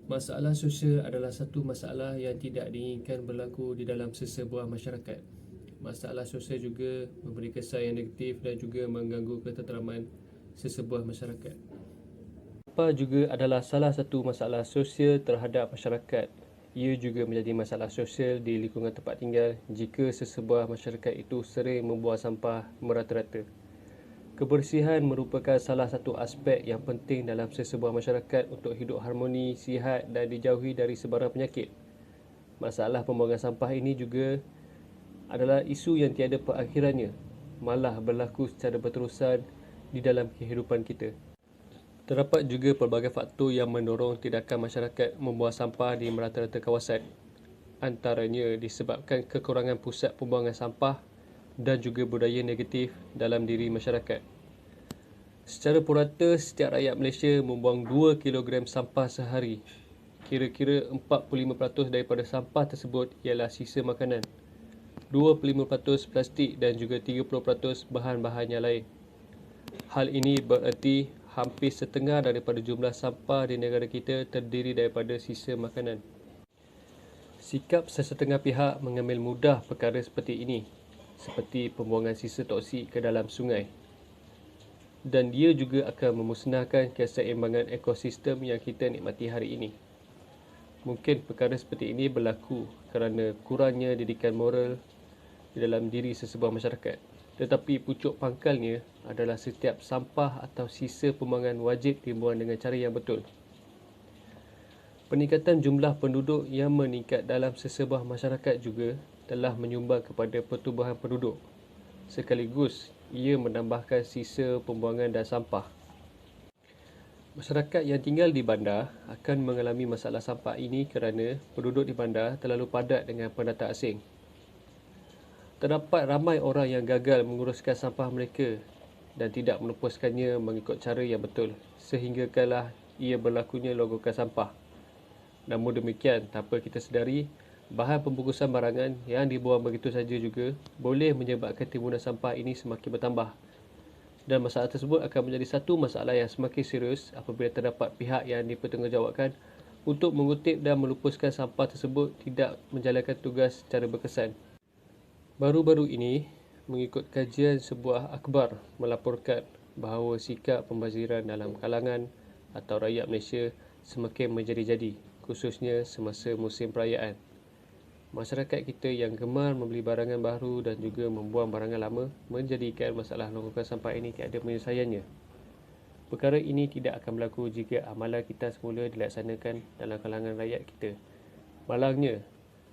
Masalah sosial adalah satu masalah yang tidak diinginkan berlaku di dalam sesebuah masyarakat. Masalah sosial juga memberi kesan yang negatif dan juga mengganggu ketenteraman sesebuah masyarakat. Apa juga adalah salah satu masalah sosial terhadap masyarakat. Ia juga menjadi masalah sosial di lingkungan tempat tinggal jika sesebuah masyarakat itu sering membuang sampah merata-rata. Kebersihan merupakan salah satu aspek yang penting dalam sesebuah masyarakat untuk hidup harmoni, sihat dan dijauhi dari sebarang penyakit. Masalah pembuangan sampah ini juga adalah isu yang tiada perakhirannya, malah berlaku secara berterusan di dalam kehidupan kita. Terdapat juga pelbagai faktor yang mendorong tindakan masyarakat membuang sampah di merata-rata kawasan. Antaranya disebabkan kekurangan pusat pembuangan sampah dan juga budaya negatif dalam diri masyarakat. Secara purata, setiap rakyat Malaysia membuang 2 kilogram sampah sehari. Kira-kira 45% daripada sampah tersebut ialah sisa makanan, 25% plastik dan juga 30% bahan-bahan yang lain. Hal ini bererti hampir setengah daripada jumlah sampah di negara kita terdiri daripada sisa makanan. Sikap sesetengah pihak mengambil mudah perkara seperti ini, seperti pembuangan sisa toksik ke dalam sungai. Dan dia juga akan memusnahkan keseimbangan ekosistem yang kita nikmati hari ini. Mungkin perkara seperti ini berlaku kerana kurangnya didikan moral di dalam diri sesebuah masyarakat. Tetapi pucuk pangkalnya adalah setiap sampah atau sisa pembuangan wajib dibuang dengan cara yang betul. Peningkatan jumlah penduduk yang meningkat dalam sesebuah masyarakat juga telah menyumbang kepada pertumbuhan penduduk. Sekaligus, ia menambahkan sisa pembuangan dan sampah. Masyarakat yang tinggal di bandar akan mengalami masalah sampah ini kerana penduduk di bandar terlalu padat dengan pendatang asing. Terdapat ramai orang yang gagal menguruskan sampah mereka dan tidak melepaskannya mengikut cara yang betul, sehinggalah ia berlakunya longgokan sampah. Namun demikian, tanpa kita sedari, bahan pembungkusan barangan yang dibuang begitu saja juga boleh menyebabkan timbunan sampah ini semakin bertambah. Dan masalah tersebut akan menjadi satu masalah yang semakin serius apabila terdapat pihak yang dipertanggungjawabkan untuk mengutip dan melupuskan sampah tersebut tidak menjalankan tugas secara berkesan. Baru-baru ini, mengikut kajian sebuah akhbar melaporkan bahawa sikap pembaziran dalam kalangan atau rakyat Malaysia semakin menjadi-jadi, khususnya semasa musim perayaan. Masyarakat kita yang gemar membeli barangan baru dan juga membuang barangan lama menjadikan masalah longgokan sampah ini tiada penyelesaiannya. Perkara ini tidak akan berlaku jika amalan kita semula dilaksanakan dalam kalangan rakyat kita. Malangnya,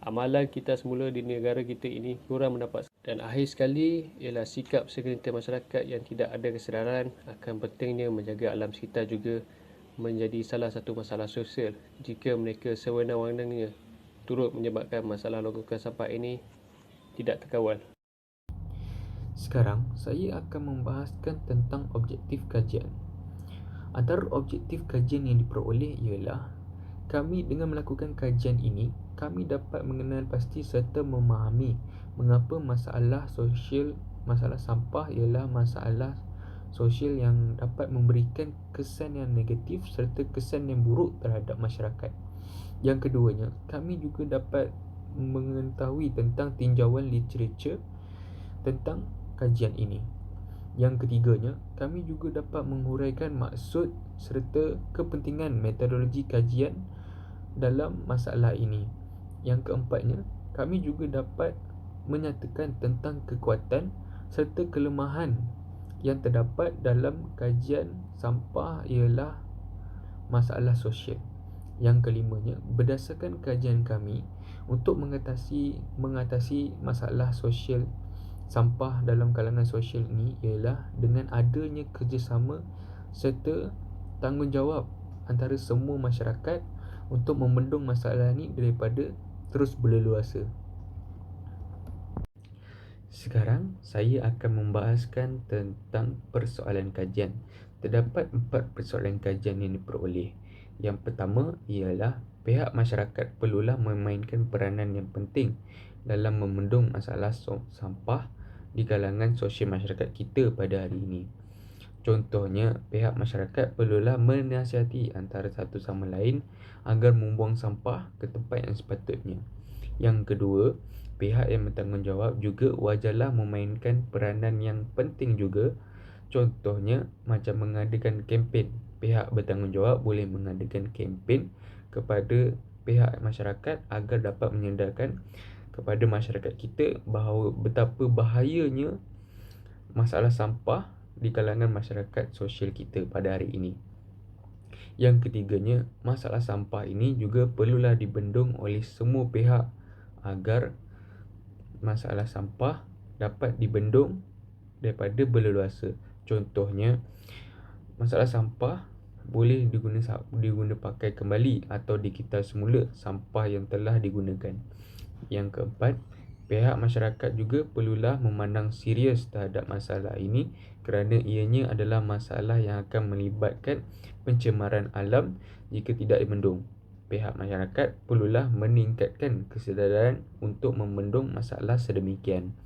amalan kita semula di negara kita ini kurang mendapat. Dan akhir sekali ialah sikap segelintir masyarakat yang tidak ada kesedaran akan pentingnya menjaga alam sekitar juga menjadi salah satu masalah sosial jika mereka sewenang-wenangnya turut menyebabkan masalah longgokan sampah ini tidak terkawal. Sekarang, saya akan membahaskan tentang objektif kajian. Antara objektif kajian yang diperoleh ialah kami dengan melakukan kajian ini, kami dapat mengenal pasti serta memahami mengapa masalah sampah ialah masalah sosial yang dapat memberikan kesan yang negatif serta kesan yang buruk terhadap masyarakat. Yang keduanya, kami juga dapat mengetahui tentang tinjauan literatur tentang kajian ini. Yang ketiganya, kami juga dapat menguraikan maksud serta kepentingan metodologi kajian dalam masalah ini. Yang keempatnya, kami juga dapat menyatakan tentang kekuatan serta kelemahan yang terdapat dalam kajian sampah ialah masalah sosial. Yang kelimanya, berdasarkan kajian kami untuk mengatasi masalah sosial sampah dalam kalangan sosial ini ialah dengan adanya kerjasama serta tanggungjawab antara semua masyarakat untuk membendung masalah ini daripada terus berleluasa. Sekarang saya akan membahaskan tentang persoalan kajian. Terdapat 4 persoalan kajian yang diperoleh. Yang pertama ialah pihak masyarakat perlulah memainkan peranan yang penting dalam membendung masalah sampah di kalangan sosial masyarakat kita pada hari ini. Contohnya, pihak masyarakat perlulah menasihati antara satu sama lain agar membuang sampah ke tempat yang sepatutnya. Yang kedua, pihak yang bertanggungjawab juga wajarlah memainkan peranan yang penting juga. Contohnya, macam mengadakan kempen. Pihak bertanggungjawab boleh mengadakan kempen kepada pihak masyarakat agar dapat menyedarkan kepada masyarakat kita bahawa betapa bahayanya masalah sampah di kalangan masyarakat sosial kita pada hari ini. Yang ketiganya, masalah sampah ini juga perlulah dibendung oleh semua pihak agar masalah sampah dapat dibendung daripada berleluasa. Contohnya, masalah sampah boleh diguna pakai kembali atau dikita semula sampah yang telah digunakan. Yang keempat, pihak masyarakat juga perlulah memandang serius terhadap masalah ini kerana ianya adalah masalah yang akan melibatkan pencemaran alam jika tidak dibendung. Pihak masyarakat perlulah meningkatkan kesedaran untuk membendung masalah sedemikian.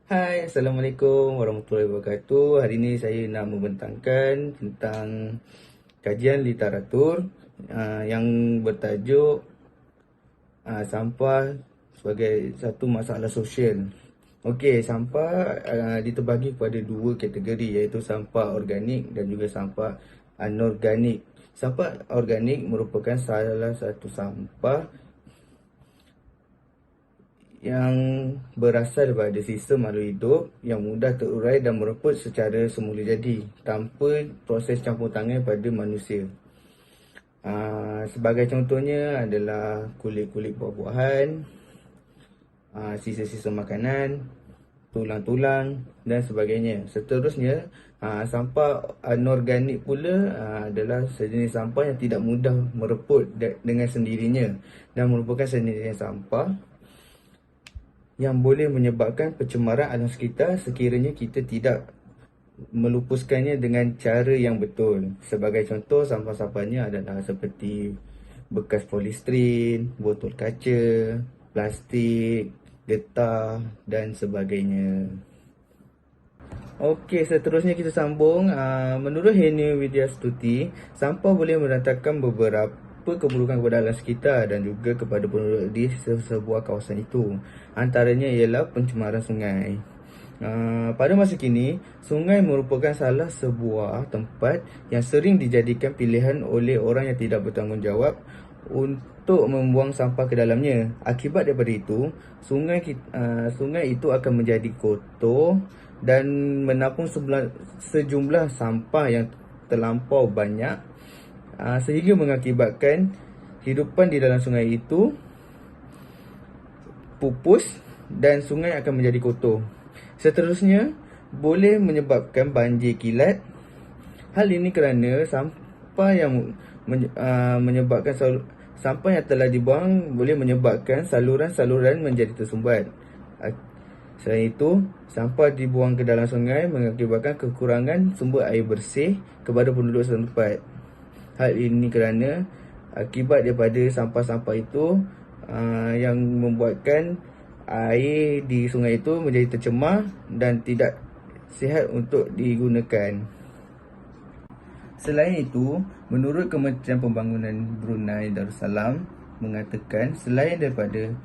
Hai, Assalamualaikum warahmatullahi wabarakatuh. Hari ini saya nak membentangkan tentang kajian literatur yang bertajuk sampah sebagai satu masalah sosial. Okey, sampah diterbagi kepada dua kategori, iaitu sampah organik dan juga sampah anorganik. Sampah organik merupakan salah satu sampah yang berasal daripada sistem makhluk hidup yang mudah terurai dan mereput secara semula jadi tanpa proses campur tangan pada manusia. Sebagai contohnya adalah kulit-kulit buah-buahan, sisa-sisa makanan, tulang-tulang dan sebagainya. Seterusnya, sampah anorganik pula adalah sejenis sampah yang tidak mudah mereput dengan sendirinya dan merupakan sejenis sampah yang boleh menyebabkan pencemaran alam sekitar sekiranya kita tidak melupuskannya dengan cara yang betul. Sebagai contoh, sampah-sampahnya adalah seperti bekas polistiren, botol kaca, plastik, getah dan sebagainya. Okey, seterusnya kita sambung. Menurut Heni Widyastuti, sampah boleh mendatangkan beberapa keburukan kepada alam sekitar dan juga kepada penduduk di sebuah kawasan itu. Antaranya ialah pencemaran sungai. Pada masa kini, sungai merupakan salah sebuah tempat yang sering dijadikan pilihan oleh orang yang tidak bertanggungjawab untuk membuang sampah ke dalamnya. Akibat daripada itu, sungai itu akan menjadi kotor dan menampung sejumlah sampah yang terlampau banyak, sehingga mengakibatkan hidupan di dalam sungai itu pupus dan sungai akan menjadi kotor. Seterusnya, boleh menyebabkan banjir kilat. Hal ini kerana sampah yang sampah yang telah dibuang boleh menyebabkan saluran-saluran menjadi tersumbat. Selain itu, sampah dibuang ke dalam sungai mengakibatkan kekurangan sumber air bersih kepada penduduk setempat. Hal ini kerana akibat daripada sampah-sampah itu yang membuatkan air di sungai itu menjadi tercemar dan tidak sihat untuk digunakan. Selain itu, menurut Kementerian Pembangunan Brunei Darussalam mengatakan selain daripada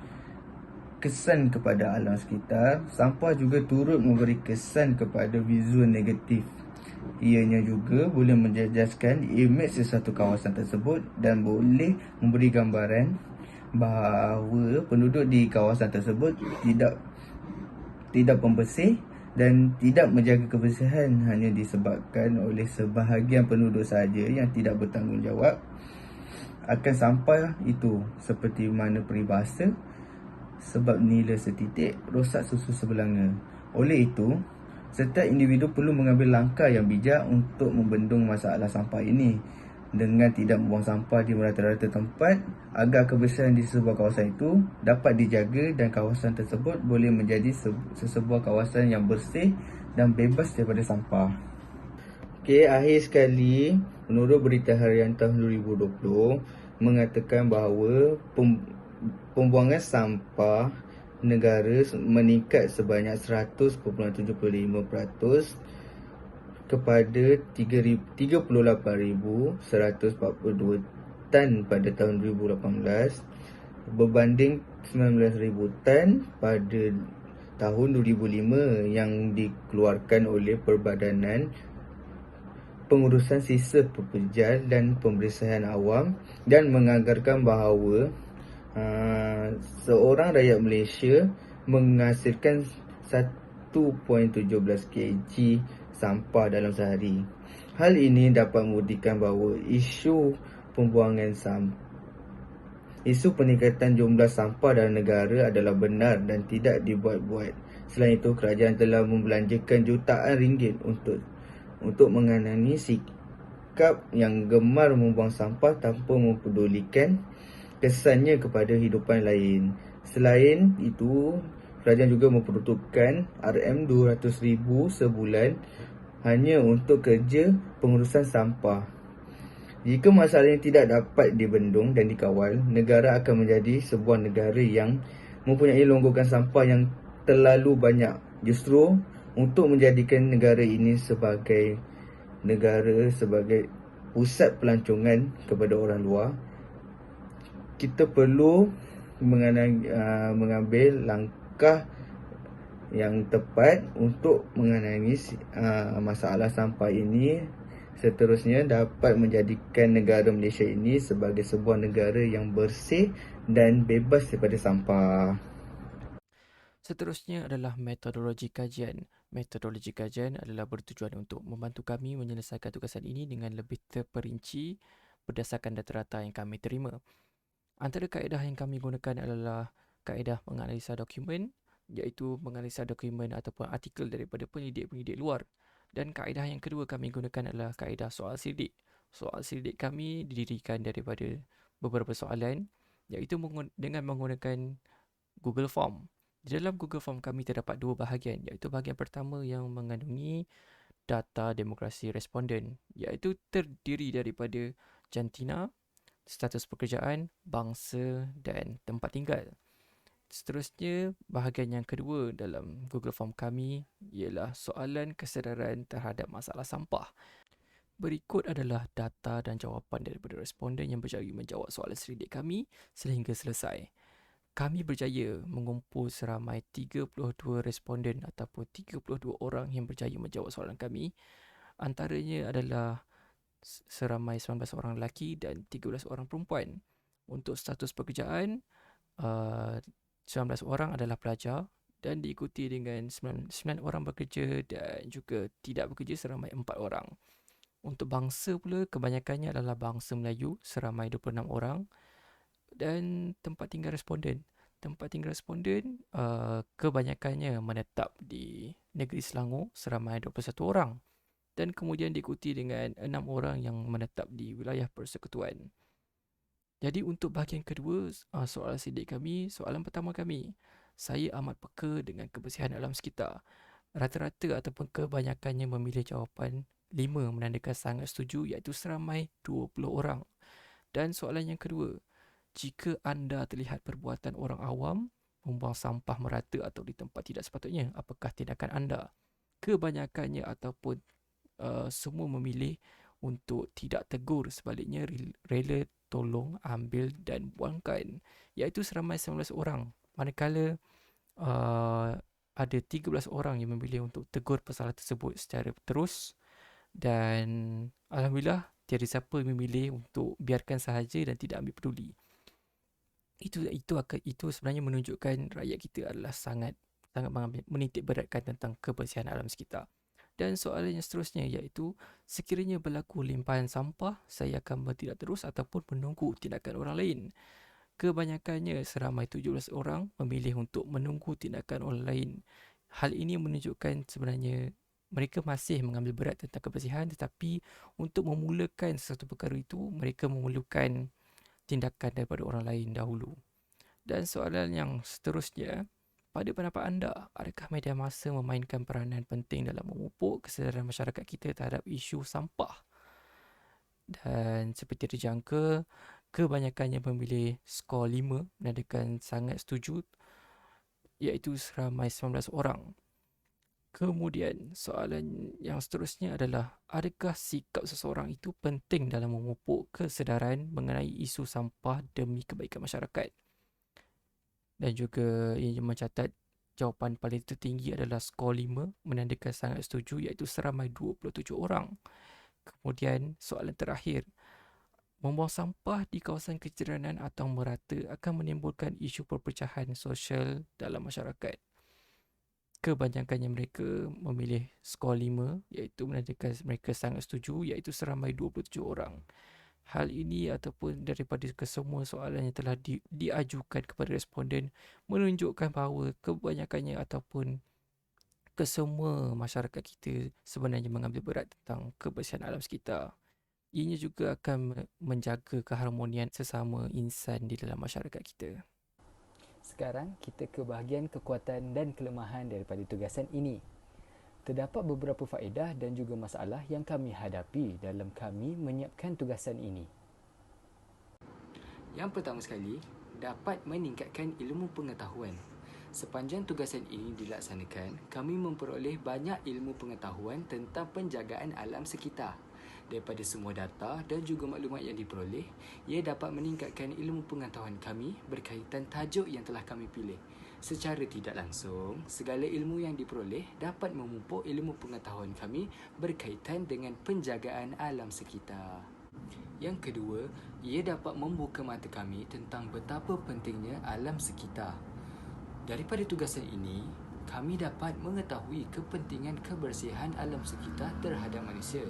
kesan kepada alam sekitar, sampah juga turut memberi kesan kepada visual negatif. Ianya juga boleh menjejaskan imej sesuatu kawasan tersebut dan boleh memberi gambaran bahawa penduduk di kawasan tersebut tidak pembersih dan tidak menjaga kebersihan hanya disebabkan oleh sebahagian penduduk sahaja yang tidak bertanggungjawab akan sampah itu, seperti mana peribahasa, sebab nila setitik rosak susu sebelanga. Oleh itu, setiap individu perlu mengambil langkah yang bijak untuk membendung masalah sampah ini dengan tidak membuang sampah di merata-rata tempat agar kebersihan di sebuah kawasan itu dapat dijaga dan kawasan tersebut boleh menjadi sebuah kawasan yang bersih dan bebas daripada sampah. Okey, akhir sekali, menurut Berita Harian tahun 2020 mengatakan bahawa pembuangan sampah negara meningkat sebanyak 100.75% kepada 38,142 tan pada tahun 2018 berbanding 19,000 tan pada tahun 2005 yang dikeluarkan oleh Perbadanan Pengurusan Sisa Pekerjaan dan Pemberitaan Awam dan menganggarkan bahawa seorang rakyat Malaysia menghasilkan 1.17 kg sampah dalam sehari. Hal ini dapat membuktikan bahawa isu peningkatan jumlah sampah dalam negara adalah benar dan tidak dibuat-buat. Selain itu, kerajaan telah membelanjakan jutaan ringgit untuk mengenani sikap yang gemar membuang sampah tanpa mempedulikan kesannya kepada hidupan lain. Selain itu, kerajaan juga memperuntukkan RM200,000 sebulan hanya untuk kerja pengurusan sampah. Jika masalah ini tidak dapat dibendung dan dikawal, negara akan menjadi sebuah negara yang mempunyai longgokan sampah yang terlalu banyak. Justru untuk menjadikan negara ini sebagai pusat pelancongan kepada orang luar, kita perlu mengambil langkah yang tepat untuk mengenai masalah sampah ini. Seterusnya dapat menjadikan negara Malaysia ini sebagai sebuah negara yang bersih dan bebas daripada sampah. Seterusnya adalah metodologi kajian. Metodologi kajian adalah bertujuan untuk membantu kami menyelesaikan tugasan ini dengan lebih terperinci berdasarkan data-data yang kami terima. Antara kaedah yang kami gunakan adalah kaedah menganalisa dokumen, iaitu menganalisa dokumen ataupun artikel daripada penyidik-penyidik luar. Dan kaedah yang kedua kami gunakan adalah kaedah soal selidik. Soal selidik kami didirikan daripada beberapa soalan, iaitu dengan menggunakan Google Form. Di dalam Google Form kami terdapat dua bahagian, iaitu bahagian pertama yang mengandungi data demokrasi responden, iaitu terdiri daripada jantina, status pekerjaan, bangsa dan tempat tinggal. Seterusnya, bahagian yang kedua dalam Google Form kami ialah soalan kesedaran terhadap masalah sampah. Berikut adalah data dan jawapan daripada responden yang berjaya menjawab soalan selidik kami sehingga selesai. Kami berjaya mengumpul seramai 32 responden ataupun 32 orang yang berjaya menjawab soalan kami. Antaranya adalah seramai 19 orang lelaki dan 13 orang perempuan. Untuk status pekerjaan, 19 orang adalah pelajar dan diikuti dengan 9 orang bekerja dan juga tidak bekerja seramai 4 orang. Untuk bangsa pula, kebanyakannya adalah bangsa Melayu seramai 26 orang dan tempat tinggal responden. Tempat tinggal responden kebanyakannya menetap di negeri Selangor seramai 21 orang dan kemudian diikuti dengan 6 orang yang menetap di wilayah persekutuan. Jadi untuk bahagian kedua soalan sidik kami, soalan pertama kami, saya amat peka dengan kebersihan alam sekitar. Rata-rata ataupun kebanyakannya memilih jawapan 5 menandakan sangat setuju, iaitu seramai 20 orang. Dan soalan yang kedua, jika anda terlihat perbuatan orang awam membuang sampah merata atau di tempat tidak sepatutnya, apakah tindakan anda? Kebanyakannya ataupun semua memilih untuk tidak tegur, sebaliknya rela tolong ambil dan buangkan, iaitu seramai 19 orang. Manakala ada 13 orang yang memilih untuk tegur masalah tersebut secara terus dan alhamdulillah tiada siapa yang memilih untuk biarkan sahaja dan tidak ambil peduli. Itu sebenarnya menunjukkan rakyat kita adalah sangat menitik beratkan tentang kebersihan alam sekitar. Dan soalan yang seterusnya iaitu, sekiranya berlaku limpahan sampah, saya akan bertindak terus ataupun menunggu tindakan orang lain. Kebanyakannya seramai 17 orang memilih untuk menunggu tindakan orang lain. Hal ini menunjukkan sebenarnya mereka masih mengambil berat tentang kebersihan, tetapi untuk memulakan sesuatu perkara itu, mereka memerlukan tindakan daripada orang lain dahulu. Dan soalan yang seterusnya, pada pendapat anda, adakah media massa memainkan peranan penting dalam memupuk kesedaran masyarakat kita terhadap isu sampah? Dan seperti dijangka, kebanyakannya memilih skor 5 menandakan sangat setuju iaitu seramai 19 orang. Kemudian soalan yang seterusnya adalah, adakah sikap seseorang itu penting dalam memupuk kesedaran mengenai isu sampah demi kebaikan masyarakat? Dan juga ia mencatat jawapan paling tertinggi adalah skor 5, menandakan sangat setuju, iaitu seramai 27 orang. Kemudian soalan terakhir, membuang sampah di kawasan kejiranan atau merata akan menimbulkan isu perpecahan sosial dalam masyarakat. Kebanyakannya mereka memilih skor 5, iaitu menandakan mereka sangat setuju, iaitu seramai 27 orang. Hal ini ataupun daripada kesemua soalan yang telah diajukan kepada responden menunjukkan bahawa kebanyakannya ataupun kesemua masyarakat kita sebenarnya mengambil berat tentang kebersihan alam sekitar. Ianya juga akan menjaga keharmonian sesama insan di dalam masyarakat kita. Sekarang kita ke bahagian kekuatan dan kelemahan daripada tugasan ini. Terdapat beberapa faedah dan juga masalah yang kami hadapi dalam kami menyiapkan tugasan ini. Yang pertama sekali, dapat meningkatkan ilmu pengetahuan. Sepanjang tugasan ini dilaksanakan, kami memperoleh banyak ilmu pengetahuan tentang penjagaan alam sekitar. Daripada semua data dan juga maklumat yang diperoleh, ia dapat meningkatkan ilmu pengetahuan kami berkaitan tajuk yang telah kami pilih. Secara tidak langsung, segala ilmu yang diperoleh dapat memupuk ilmu pengetahuan kami berkaitan dengan penjagaan alam sekitar. Yang kedua, ia dapat membuka mata kami tentang betapa pentingnya alam sekitar. Daripada tugasan ini, kami dapat mengetahui kepentingan kebersihan alam sekitar terhadap manusia.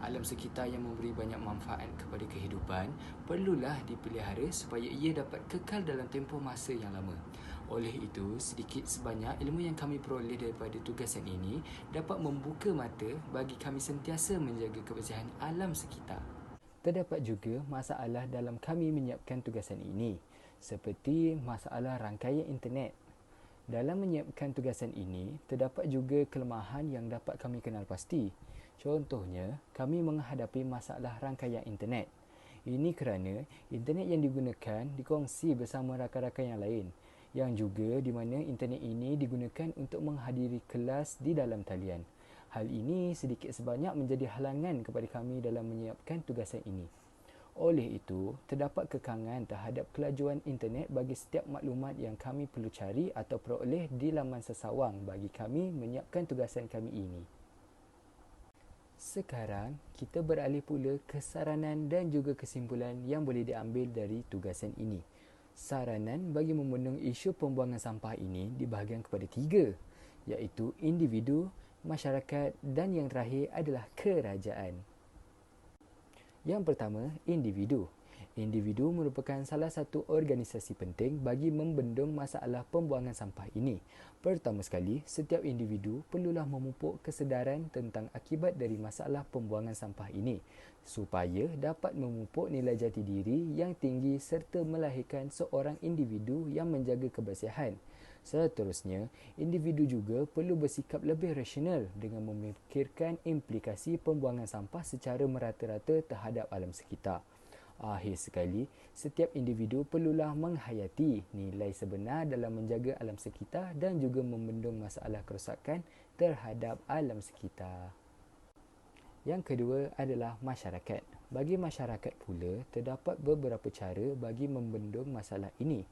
Alam sekitar yang memberi banyak manfaat kepada kehidupan perlulah dipelihara supaya ia dapat kekal dalam tempoh masa yang lama. Oleh itu, sedikit sebanyak ilmu yang kami peroleh daripada tugasan ini dapat membuka mata bagi kami sentiasa menjaga kebersihan alam sekitar. Terdapat juga masalah dalam kami menyiapkan tugasan ini, seperti masalah rangkaian internet. Dalam menyiapkan tugasan ini, terdapat juga kelemahan yang dapat kami kenal pasti. Contohnya, kami menghadapi masalah rangkaian internet. Ini kerana internet yang digunakan dikongsi bersama rakan-rakan yang lain, yang juga di mana internet ini digunakan untuk menghadiri kelas di dalam talian. Hal ini sedikit sebanyak menjadi halangan kepada kami dalam menyiapkan tugasan ini. Oleh itu, terdapat kekangan terhadap kelajuan internet bagi setiap maklumat yang kami perlu cari atau peroleh di laman sesawang bagi kami menyiapkan tugasan kami ini. Sekarang, kita beralih pula ke saranan dan juga kesimpulan yang boleh diambil dari tugasan ini. Saranan bagi membendung isu pembuangan sampah ini dibahagikan kepada 3, iaitu individu, masyarakat dan yang terakhir adalah kerajaan. Yang pertama, individu. Individu merupakan salah satu organisasi penting bagi membendung masalah pembuangan sampah ini. Pertama sekali, setiap individu perlulah memupuk kesedaran tentang akibat dari masalah pembuangan sampah ini supaya dapat memupuk nilai jati diri yang tinggi serta melahirkan seorang individu yang menjaga kebersihan. Seterusnya, individu juga perlu bersikap lebih rasional dengan memikirkan implikasi pembuangan sampah secara merata-rata terhadap alam sekitar. Akhir sekali, setiap individu perlulah menghayati nilai sebenar dalam menjaga alam sekitar dan juga membendung masalah kerosakan terhadap alam sekitar. Yang kedua adalah masyarakat. Bagi masyarakat pula, terdapat beberapa cara bagi membendung masalah ini.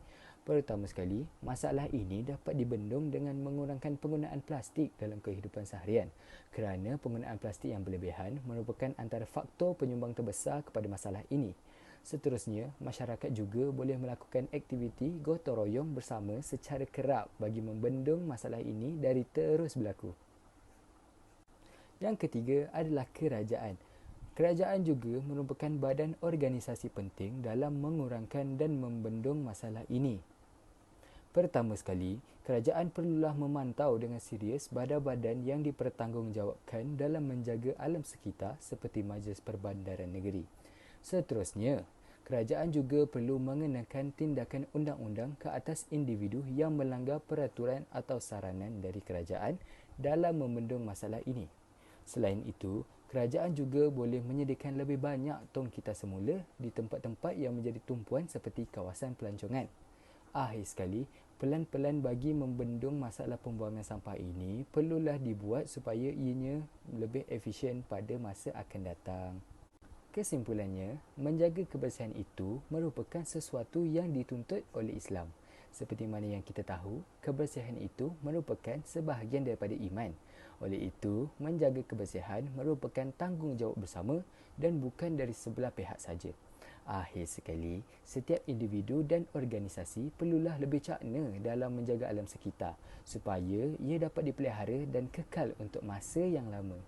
Pertama sekali, masalah ini dapat dibendung dengan mengurangkan penggunaan plastik dalam kehidupan seharian kerana penggunaan plastik yang berlebihan merupakan antara faktor penyumbang terbesar kepada masalah ini. Seterusnya, masyarakat juga boleh melakukan aktiviti gotong royong bersama secara kerap bagi membendung masalah ini dari terus berlaku. Yang ketiga adalah kerajaan. Kerajaan juga merupakan badan organisasi penting dalam mengurangkan dan membendung masalah ini. Pertama sekali, kerajaan perlulah memantau dengan serius badan-badan yang dipertanggungjawabkan dalam menjaga alam sekitar seperti Majlis Perbandaran Negeri. Seterusnya, kerajaan juga perlu mengenakan tindakan undang-undang ke atas individu yang melanggar peraturan atau saranan dari kerajaan dalam membendung masalah ini. Selain itu, kerajaan juga boleh menyediakan lebih banyak tong kita semula di tempat-tempat yang menjadi tumpuan seperti kawasan pelancongan. Akhir sekali, Pelan-pelan bagi membendung masalah pembuangan sampah ini perlulah dibuat supaya ianya lebih efisien pada masa akan datang. Kesimpulannya, menjaga kebersihan itu merupakan sesuatu yang dituntut oleh Islam. Seperti mana yang kita tahu, kebersihan itu merupakan sebahagian daripada iman. Oleh itu, menjaga kebersihan merupakan tanggungjawab bersama dan bukan dari sebelah pihak saja. Akhir sekali, setiap individu dan organisasi perlulah lebih cakna dalam menjaga alam sekitar supaya ia dapat dipelihara dan kekal untuk masa yang lama.